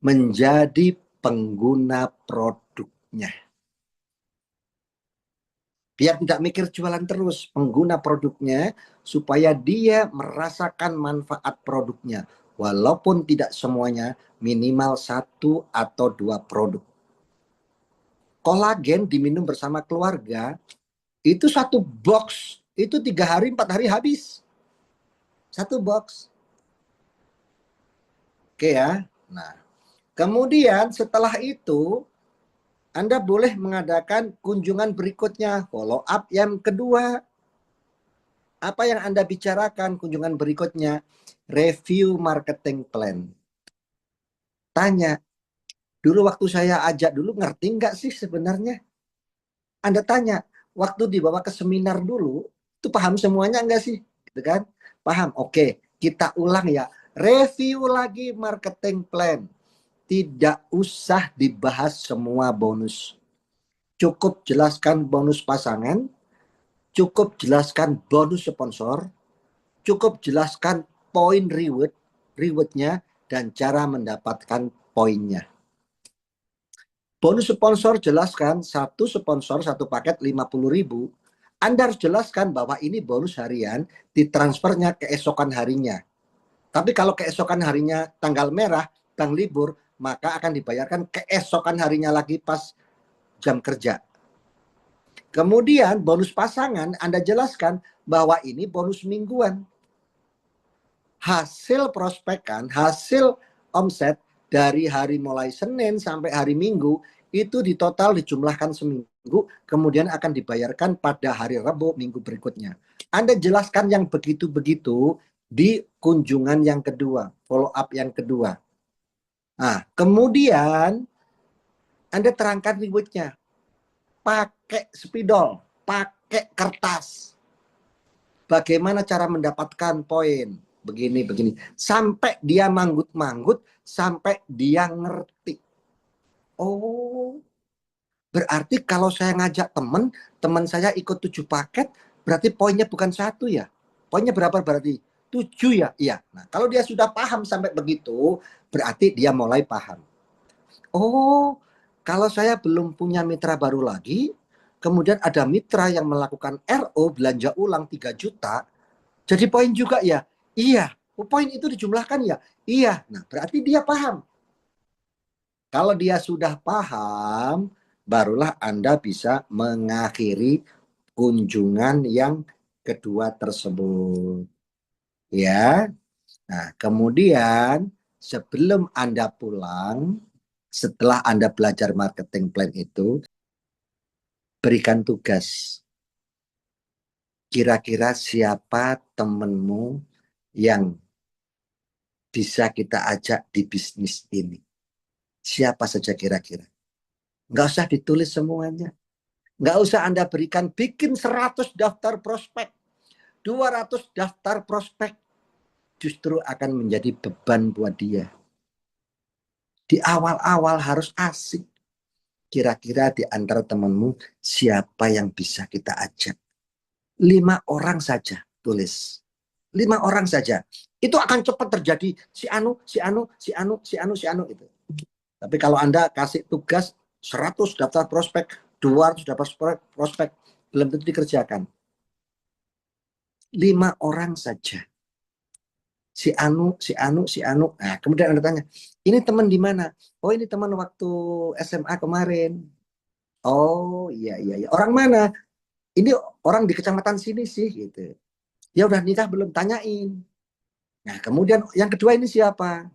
menjadi pengguna produknya. Biar tidak mikir jualan terus, pengguna produknya, supaya dia merasakan manfaat produknya. Walaupun tidak semuanya, minimal 1-2 produk. Kolagen diminum bersama keluarga, itu 1 box, itu 3 hari, 4 hari habis. 1 box. Oke ya. Nah, kemudian setelah itu, Anda boleh mengadakan kunjungan berikutnya, follow up yang kedua. Apa yang Anda bicarakan kunjungan berikutnya? Review marketing plan. Tanya, dulu waktu saya ajak dulu ngerti nggak sih sebenarnya? Anda tanya, waktu dibawa ke seminar dulu, itu paham semuanya nggak sih? Gitu kan? Paham, oke, kita ulang ya. Review lagi marketing plan. Tidak usah dibahas semua bonus. Cukup jelaskan bonus pasangan, cukup jelaskan bonus sponsor, cukup jelaskan poin rewardnya, dan cara mendapatkan poinnya. Bonus sponsor jelaskan, 1 sponsor 1 paket 50.000. Anda harus jelaskan bahwa ini bonus harian, ditransfernya keesokan harinya. Tapi kalau keesokan harinya tanggal merah, tanggal libur, maka akan dibayarkan keesokan harinya lagi pas jam kerja. Kemudian bonus pasangan Anda jelaskan bahwa ini bonus mingguan. Hasil prospekan, hasil omset dari hari mulai Senin sampai hari Minggu itu di total dijumlahkan seminggu, kemudian akan dibayarkan pada hari Rabu minggu berikutnya. Anda jelaskan yang begitu-begitu di kunjungan yang kedua, follow up yang kedua. Nah, kemudian Anda terangkan rewardnya. Pakai spidol, pakai kertas. Bagaimana cara mendapatkan poin? Begini. Sampai dia manggut-manggut, sampai dia ngerti. Oh, Berarti kalau saya ngajak teman saya ikut 7 paket, berarti poinnya bukan 1 ya? Poinnya berapa berarti? 7 ya? Iya. Nah, kalau dia sudah paham sampai begitu, berarti dia mulai paham. Oh, kalau saya belum punya mitra baru lagi, kemudian ada mitra yang melakukan RO belanja ulang 3 juta, jadi poin juga ya? Iya. Oh, poin itu dijumlahkan ya? Iya. Nah, berarti dia paham. Kalau dia sudah paham, barulah Anda bisa mengakhiri kunjungan yang kedua tersebut. Ya. Nah, kemudian sebelum Anda pulang, setelah Anda belajar marketing plan itu, berikan tugas. Kira-kira siapa temenmu yang bisa kita ajak di bisnis ini? Siapa saja kira-kira? Nggak usah ditulis semuanya. Nggak usah Anda berikan, bikin 100 daftar prospek, 200 daftar prospek. Justru akan menjadi beban buat dia. Di awal-awal harus asik. Kira-kira di antara temanmu siapa yang bisa kita ajak? 5 orang saja tulis. 5 orang saja. Itu akan cepat terjadi. Si Anu, si Anu, si Anu, si Anu, si Anu itu. Tapi kalau Anda kasih tugas 100 daftar prospek, 200 daftar prospek, belum tentu dikerjakan. 5 orang saja. Si Anu, si Anu, si Anu. Nah, kemudian Anda tanya, ini teman di mana? Oh, ini teman waktu SMA kemarin. Oh, iya, iya, iya. Orang mana? Ini orang di kecamatan sini sih, gitu. Ya udah nikah belum? Tanyain. Nah, kemudian yang kedua ini siapa?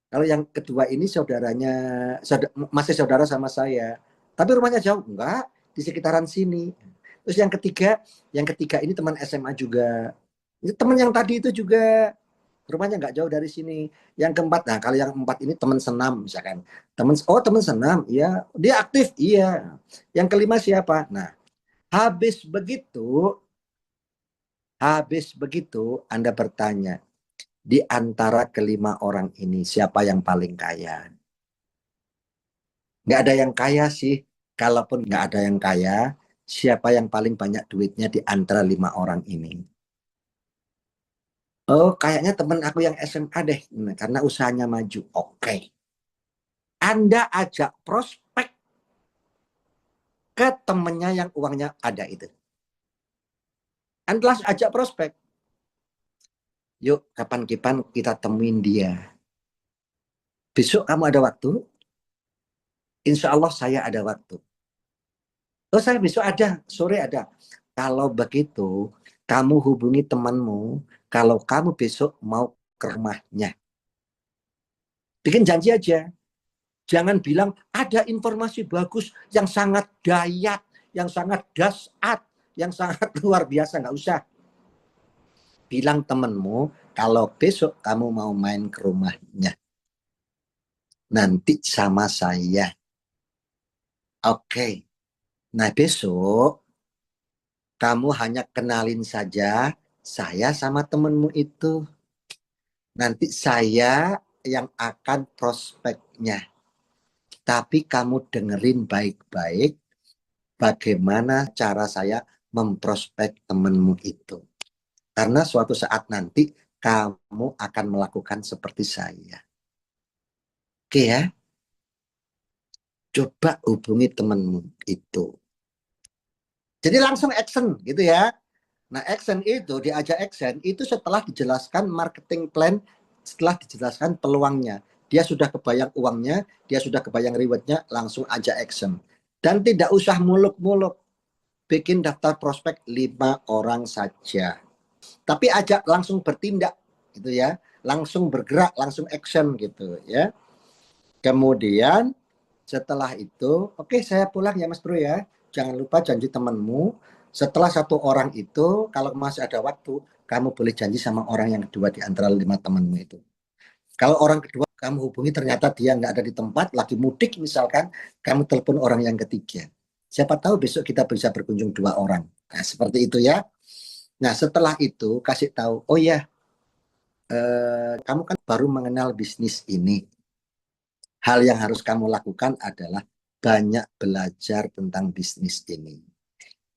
Kalau yang kedua ini saudaranya, masih saudara sama saya. Tapi rumahnya jauh? Enggak, di sekitaran sini. Terus yang ketiga ini teman SMA juga. Ini teman yang tadi itu juga rumahnya nggak jauh dari sini. Yang keempat, nah kalau yang empat ini teman senam misalkan. Teman senam, iya. Dia aktif, iya. Yang kelima siapa? Nah, habis begitu Anda bertanya, di antara kelima orang ini siapa yang paling kaya? Nggak ada yang kaya sih. Kalaupun nggak ada yang kaya, siapa yang paling banyak duitnya di antara 5 orang ini? Oh, kayaknya temen aku yang SMA deh. Nah, karena usahanya maju. Oke. Anda ajak prospek ke temennya yang uangnya ada itu. Anda langsung ajak prospek. Yuk, kapan-kapan kita temuin dia. Besok kamu ada waktu? Insya Allah saya ada waktu. Oh, saya besok ada, sore ada. Kalau begitu, kamu hubungi temanmu. Kalau kamu besok mau ke rumahnya, bikin janji aja. Jangan bilang ada informasi bagus yang sangat dayat, yang sangat dahsyat, yang sangat luar biasa. Nggak usah. Bilang temanmu, kalau besok kamu mau main ke rumahnya, nanti sama saya. Oke. Nah, besok kamu hanya kenalin saja saya sama temenmu itu. Nanti saya yang akan prospeknya. Tapi kamu dengerin baik-baik bagaimana cara saya memprospek temenmu itu. Karena suatu saat nanti kamu akan melakukan seperti saya. Oke ya, coba hubungi temenmu itu. Jadi langsung action gitu ya. Nah, action itu, diajak action itu setelah dijelaskan marketing plan, setelah dijelaskan peluangnya. Dia sudah kebayang uangnya, dia sudah kebayang rewardnya, langsung ajak action. Dan tidak usah muluk-muluk. Bikin daftar prospek 5 orang saja. Tapi ajak langsung bertindak gitu ya. Langsung bergerak, langsung action gitu ya. Kemudian setelah itu, oke, saya pulang ya Mas Bro ya. Jangan lupa janji temanmu. Setelah 1 orang itu, kalau masih ada waktu, kamu boleh janji sama orang yang kedua di antara 5 temanmu itu. Kalau orang kedua kamu hubungi ternyata dia nggak ada di tempat, lagi mudik misalkan, kamu telepon orang yang ketiga. Siapa tahu besok kita bisa berkunjung 2 orang. Nah, seperti itu ya. Nah, setelah itu kasih tahu, oh ya, kamu kan baru mengenal bisnis ini. Hal yang harus kamu lakukan adalah banyak belajar tentang bisnis ini.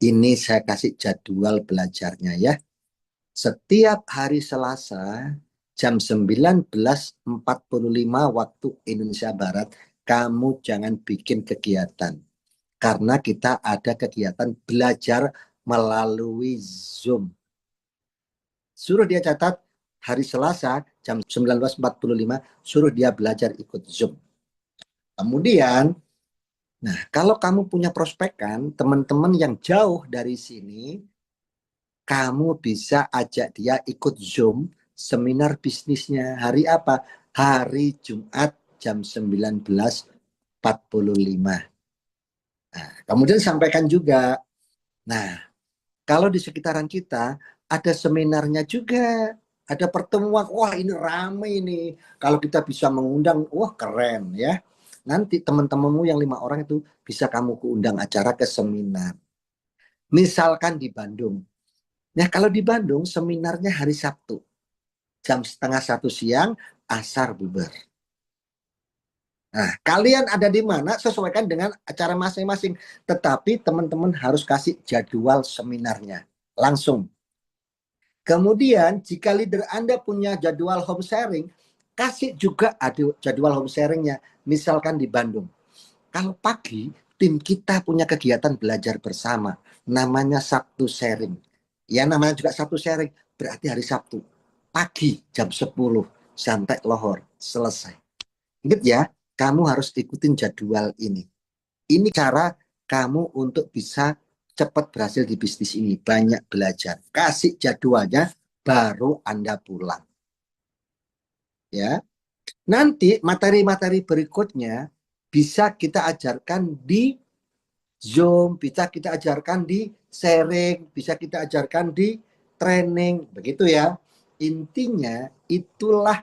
Ini saya kasih jadwal belajarnya ya. Setiap hari Selasa jam 19.45 waktu Indonesia Barat, kamu jangan bikin kegiatan. Karena kita ada kegiatan belajar melalui Zoom. Suruh dia catat hari Selasa jam 19.45, suruh dia belajar ikut Zoom. Kemudian, nah kalau kamu punya prospekan, teman-teman yang jauh dari sini, kamu bisa ajak dia ikut Zoom seminar bisnisnya. Hari apa? Hari Jumat jam 19.45. Nah, kemudian sampaikan juga, nah kalau di sekitaran kita ada seminarnya juga, ada pertemuan, wah ini ramai ini. Kalau kita bisa mengundang, wah keren ya. Nanti teman-temanmu yang 5 orang itu bisa kamu undang acara ke seminar. Misalkan di Bandung. Nah kalau di Bandung seminarnya hari Sabtu. Jam 12:30 siang, asar bubar. Nah, kalian ada di mana sesuaikan dengan acara masing-masing. Tetapi teman-teman harus kasih jadwal seminarnya. Langsung. Kemudian jika leader Anda punya jadwal home sharing, kasih juga ada jadwal home sharingnya. Misalkan di Bandung. Kalau pagi, tim kita punya kegiatan belajar bersama. Namanya Sabtu Sharing. Ya namanya juga Sabtu Sharing. Berarti hari Sabtu. Pagi jam 10 sampai lohor. Selesai. Ingat ya, kamu harus ikutin jadwal ini. Ini cara kamu untuk bisa cepat berhasil di bisnis ini. Banyak belajar. Kasih jadwalnya, baru Anda pulang. Ya. Nanti materi-materi berikutnya bisa kita ajarkan di Zoom, bisa kita ajarkan di sharing, bisa kita ajarkan di training. Begitu ya. Intinya itulah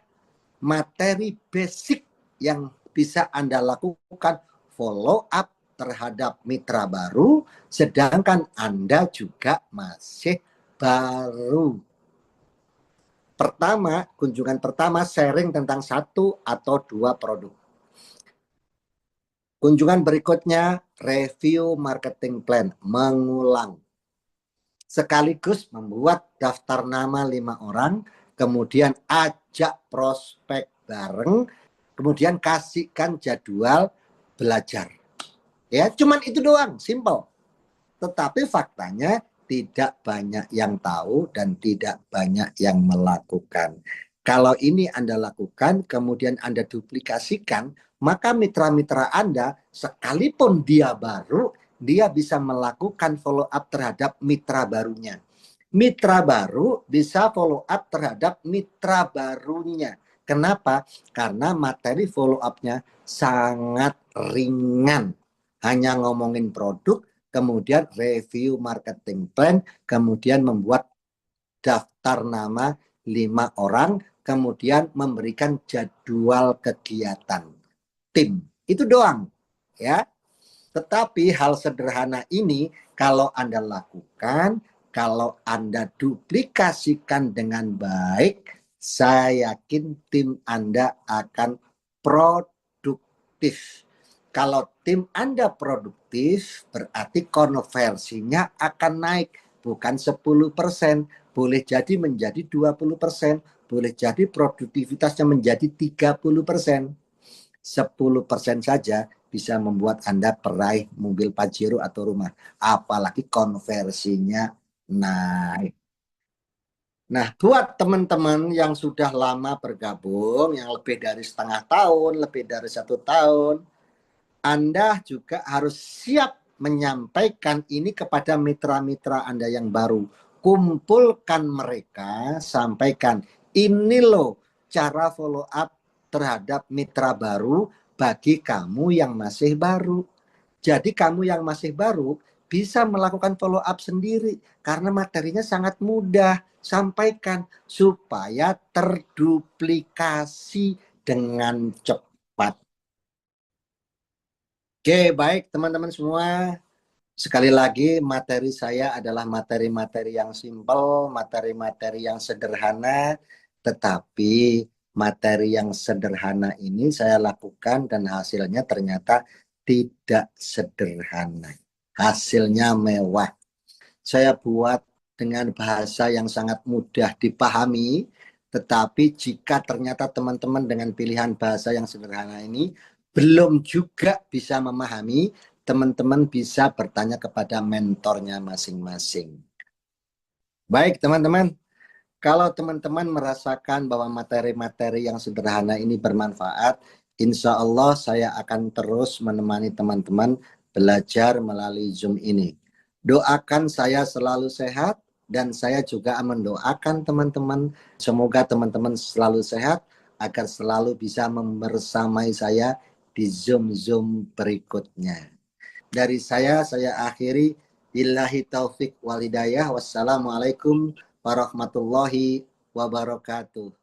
materi basic yang bisa Anda lakukan follow up terhadap mitra baru, sedangkan Anda juga masih baru. Pertama, kunjungan pertama sharing tentang 1 atau 2 produk. Kunjungan berikutnya review marketing plan, mengulang. Sekaligus membuat daftar nama 5 orang, kemudian ajak prospek bareng, kemudian kasihkan jadwal belajar. Ya, cuman itu doang, simple. Tetapi faktanya tidak banyak yang tahu dan tidak banyak yang melakukan. Kalau ini Anda lakukan, kemudian Anda duplikasikan, maka mitra-mitra Anda, sekalipun dia baru, dia bisa melakukan follow up terhadap mitra barunya. Mitra baru bisa follow up terhadap mitra barunya. Kenapa? Karena materi follow up-nya sangat ringan. Hanya ngomongin produk, kemudian review marketing plan, kemudian membuat daftar nama 5 orang, kemudian memberikan jadwal kegiatan tim. Itu doang, ya. Tetapi hal sederhana ini kalau Anda lakukan, kalau Anda duplikasikan dengan baik, saya yakin tim Anda akan produktif. Kalau tim Anda produktif, berarti konversinya akan naik. Bukan 10%, boleh jadi menjadi 20%, boleh jadi produktivitasnya menjadi 30%. 10% saja bisa membuat Anda peraih mobil Pajero atau rumah. Apalagi konversinya naik. Nah, buat teman-teman yang sudah lama bergabung, yang lebih dari setengah tahun, lebih dari 1 tahun, Anda juga harus siap menyampaikan ini kepada mitra-mitra Anda yang baru. Kumpulkan mereka, sampaikan, ini loh cara follow up terhadap mitra baru bagi kamu yang masih baru. Jadi kamu yang masih baru bisa melakukan follow up sendiri karena materinya sangat mudah. Sampaikan supaya terduplikasi dengan cepat. Oke, baik teman-teman semua. Sekali lagi materi saya adalah materi-materi yang simpel, materi-materi yang sederhana, tetapi materi yang sederhana ini saya lakukan dan hasilnya ternyata tidak sederhana. Hasilnya mewah. Saya buat dengan bahasa yang sangat mudah dipahami, tetapi jika ternyata teman-teman dengan pilihan bahasa yang sederhana ini belum juga bisa memahami, teman-teman bisa bertanya kepada mentornya masing-masing. Baik teman-teman, kalau teman-teman merasakan bahwa materi-materi yang sederhana ini bermanfaat, insya Allah saya akan terus menemani teman-teman belajar melalui Zoom ini. Doakan saya selalu sehat, dan saya juga mendoakan teman-teman, semoga teman-teman selalu sehat, agar selalu bisa membersamai saya di Zoom-Zoom berikutnya. Dari saya akhiri. Billahi taufik walhidayah. Wassalamualaikum warahmatullahi wabarakatuh.